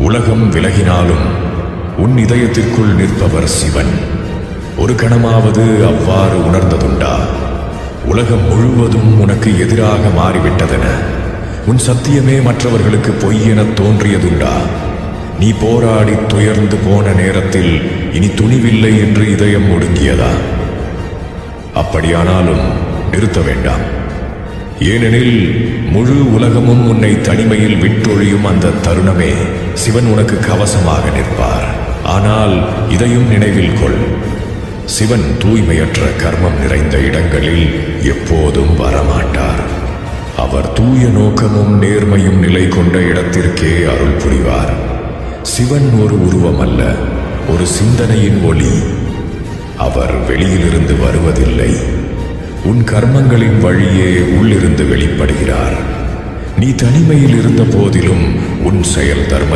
உலகம் விலகினாலும் உன் இதயத்திற்குள் நிற்பவர் சிவன். ஒரு கணமாவது அவ்வாறு உணர்ந்ததுண்டா? உலகம் முழுவதும் உனக்கு எதிராக மாறிவிட்டதென, உன் சத்தியமே மற்றவர்களுக்கு பொய் என தோன்றியதுண்டா? நீ போராடி துயர்ந்து போன நேரத்தில் இனி துணிவில்லை என்று இதயம் ஒடுங்கியதா? அப்படியானாலும் நிறுத்த வேண்டாம். ஏனெனில் முழு உலகமும் உன்னை தனிமையில் விட்டொழியும் அந்த தருணமே சிவன் உனக்கு கவசமாக நிற்பார். ஆனால் இதையும் நினைவில் கொள், சிவன் தூய்மையற்ற கர்மம் நிறைந்த இடங்களில் எப்போதும் வரமாட்டார். அவர் தூய நோக்கமும் நேர்மையும் நிலை கொண்ட இடத்திற்கே அருள் புரிவார். சிவன் ஒரு உருவம் அல்ல, ஒரு சிந்தனையின் ஒளி. அவர் வெளியிலிருந்து வருவதில்லை, உன் கர்மங்களின் வழியே உள்ளிருந்து வெளிப்படுகிறார். நீ தனிமையில் இருந்த போதிலும் உன் செயல் தர்ம